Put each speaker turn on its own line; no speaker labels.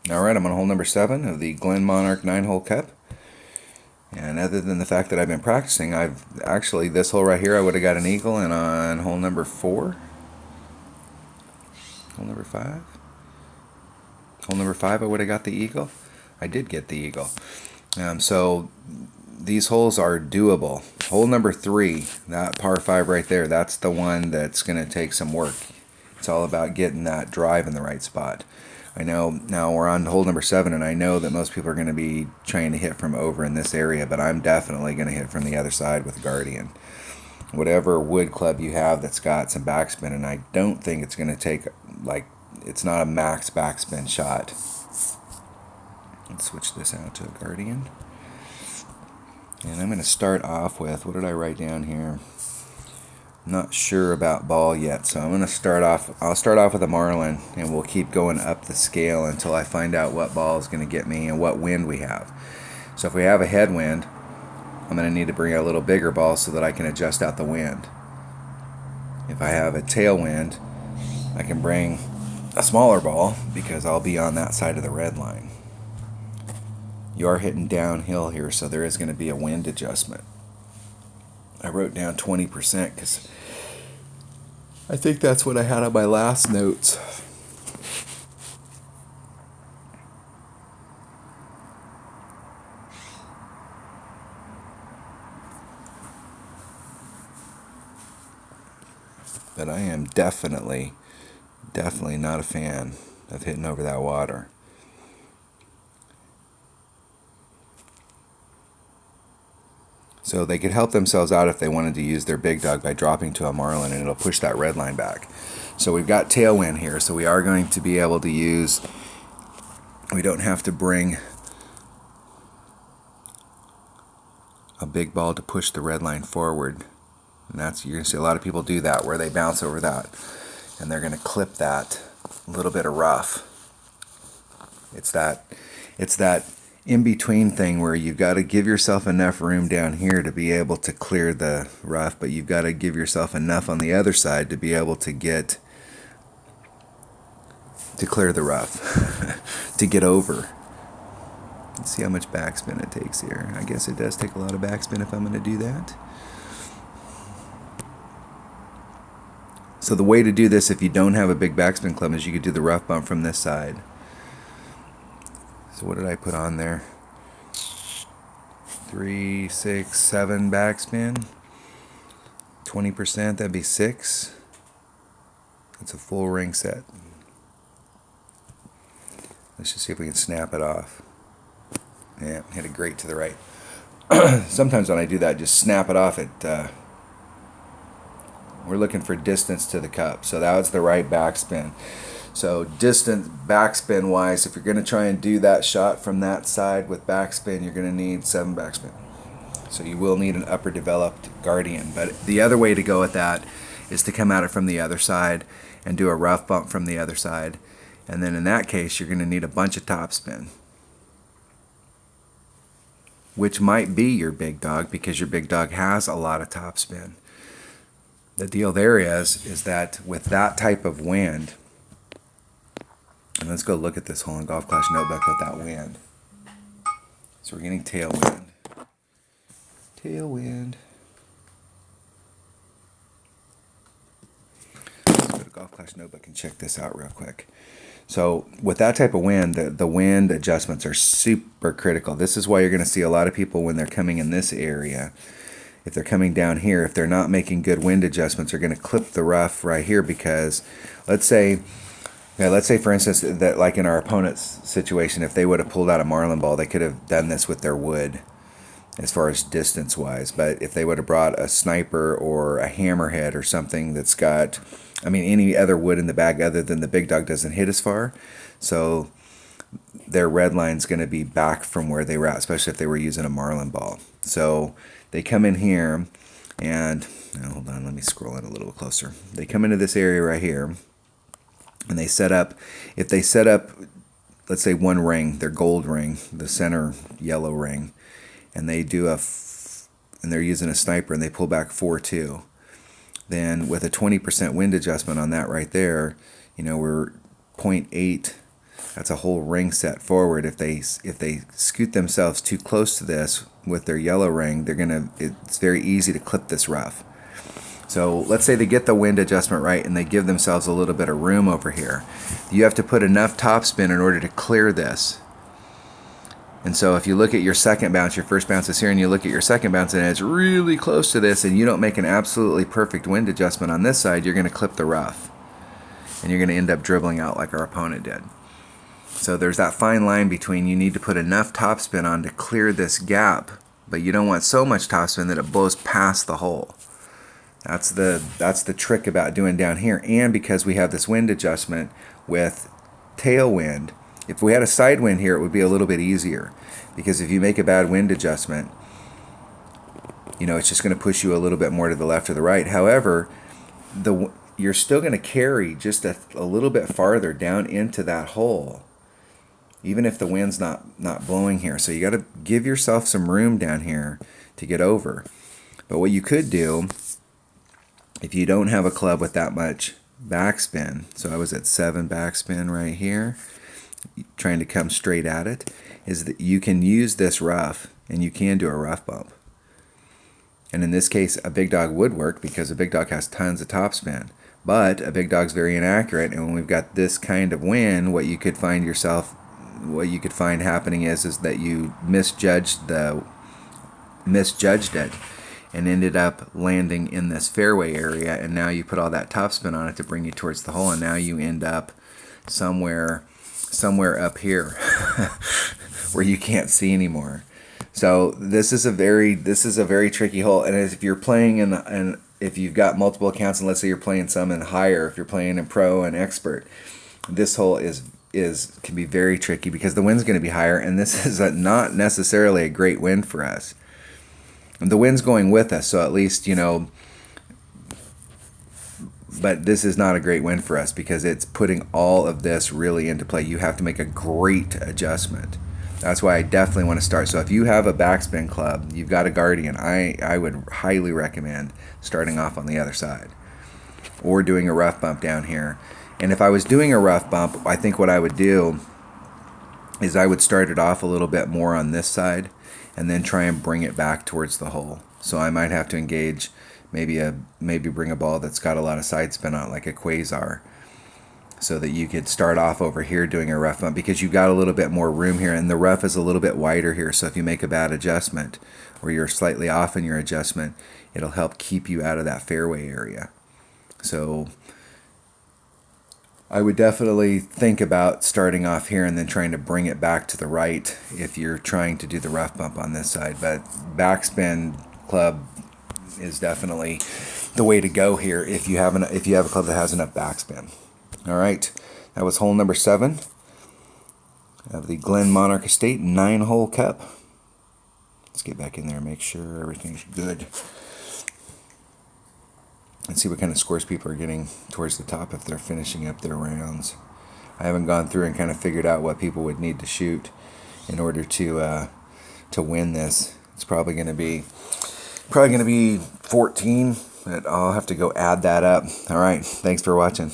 Alright, I'm on hole number 7 of the Glenmonarch 9-hole cup. And other than the fact that I've been practicing, I've actually, this hole right here, I would have got an eagle, and on hole number 4, hole number 5, hole number 5 I would have got the eagle. I did get the eagle. So these holes are doable. Hole number 3, that par 5 right there, that's the one that's going to take some work. It's all about getting that drive in the right spot. I know now we're on hole number 7, and I know that most people are going to be trying to hit from over in this area, but I'm definitely going to hit from the other side with Guardian. Whatever wood club you have that's got some backspin, and I don't think it's going to take, like, it's not a max backspin shot. Let's switch this out to a Guardian. And I'm going to start off with, what did I write down here? Not sure about ball yet, so I'm going to start off, I'll start off with a Marlin, and we'll keep going up the scale until I find out what ball is going to get me and what wind we have. So if we have a headwind, I'm going to need to bring a little bigger ball so that I can adjust out the wind. If I have a tailwind, I can bring a smaller ball because I'll be on that side of the red line. You are hitting downhill here, so there is going to be a wind adjustment. I wrote down 20% because I think that's what I had on my last notes. But I am definitely not a fan of hitting over that water. So they could help themselves out if they wanted to use their big dog by dropping to a Marlin, and it'll push that red line back. So we've got tailwind here, so we are going to be able to use, we don't have to bring a big ball to push the red line forward. And that's, you're going to see a lot of people do that, where they bounce over that, and they're going to clip that little bit of rough. It's that in-between thing where you've got to give yourself enough room down here to be able to clear the rough, but you've got to give yourself enough on the other side to be able to clear the rough, to get over. Let's see how much backspin it takes here. I guess it does take a lot of backspin if I'm going to do that. So the way to do this, if you don't have a big backspin club, is you could do the rough bump from this side. So what did I put on there? 3, 6, 7 backspin. 20%, that'd be 6. That's a full ring set. Let's just see if we can snap it off. Yeah, hit it great to the right. Sometimes when I do that, just snap it off, we're looking for distance to the cup. So that was the right backspin. So distance backspin wise, if you're going to try and do that shot from that side with backspin, you're going to need 7 backspin. So you will need an upper developed Guardian. But the other way to go with that is to come at it from the other side and do a rough bump from the other side. And then in that case, you're going to need a bunch of topspin, which might be your big dog because your big dog has a lot of topspin. The deal there is that with that type of wind, and let's go look at this hole in Golf Clash Notebook with that wind. So we're getting tailwind. Tailwind. Let's go to Golf Clash Notebook and check this out real quick. So with that type of wind, the wind adjustments are super critical. This is why you're going to see a lot of people when they're coming in this area, if they're coming down here, if they're not making good wind adjustments, they're going to clip the rough right here because let's say for instance that like in our opponent's situation, if they would have pulled out a Marlin ball, they could have done this with their wood as far as distance wise. But if they would have brought a sniper or a hammerhead or something that's got, I mean, any other wood in the bag other than the big dog doesn't hit as far, so their red line's going to be back from where they were at, especially if they were using a Marlin ball. So they come in here and, hold on, let me scroll in a little closer. They come into this area right here and they set up, if they set up, let's say one ring, their gold ring, the center yellow ring, and they do and they're using a sniper and they pull back 4-2, then with a 20% wind adjustment on that right there, we're 0.8 That's a whole ring set forward. If they scoot themselves too close to this with their yellow ring, it's very easy to clip this rough. So let's say they get the wind adjustment right and they give themselves a little bit of room over here. You have to put enough topspin in order to clear this. And so if you look at your second bounce, your first bounce is here, and you look at your second bounce and it's really close to this, and you don't make an absolutely perfect wind adjustment on this side, you're going to clip the rough. And you're going to end up dribbling out like our opponent did. So there's that fine line between you need to put enough topspin on to clear this gap, but you don't want so much topspin that it blows past the hole. That's the trick about doing down here. And because we have this wind adjustment with tailwind, if we had a side wind here, it would be a little bit easier. Because if you make a bad wind adjustment, it's just going to push you a little bit more to the left or the right. However, you're still going to carry just a little bit farther down into that hole, even if the wind's not blowing here. So you got to give yourself some room down here to get over. But what you could do, if you don't have a club with that much backspin, so I was at 7 backspin right here, trying to come straight at it, is that you can use this rough, and you can do a rough bump. And in this case, a big dog would work because a big dog has tons of topspin. But a big dog's very inaccurate, and when we've got this kind of wind, what you could find happening is that you misjudged it and ended up landing in this fairway area, and now you put all that topspin on it to bring you towards the hole, and now you end up somewhere up here where you can't see anymore. So this is a very tricky hole, and if you're playing and if you've got multiple accounts, and let's say you're playing some in higher, if you're playing in pro and expert, this hole can be very tricky because the wind's going to be higher, and this is not necessarily a great wind for us. And the wind's going with us, so at least, but this is not a great win for us because it's putting all of this really into play. You have to make a great adjustment. That's why I definitely want to start. So if you have a backspin club, you've got a Guardian, I would highly recommend starting off on the other side or doing a rough bump down here. And if I was doing a rough bump, I think what I would do is I would start it off a little bit more on this side and then try and bring it back towards the hole. So I might have to engage maybe bring a ball that's got a lot of side spin on it, like a Quasar, so that you could start off over here doing a rough bump because you've got a little bit more room here, and the rough is a little bit wider here. So if you make a bad adjustment or you're slightly off in your adjustment, it'll help keep you out of that fairway area. So I would definitely think about starting off here and then trying to bring it back to the right if you're trying to do the rough bump on this side. But backspin club is definitely the way to go here if you have a club that has enough backspin. All right, that was hole number 7 of the Glenmonarch Estate 9-hole cup. Let's get back in there and make sure everything's good. Let's see what kind of scores people are getting towards the top if they're finishing up their rounds. I haven't gone through and kind of figured out what people would need to shoot in order to win this. It's probably going to be 14, but I'll have to go add that up. All right, thanks for watching.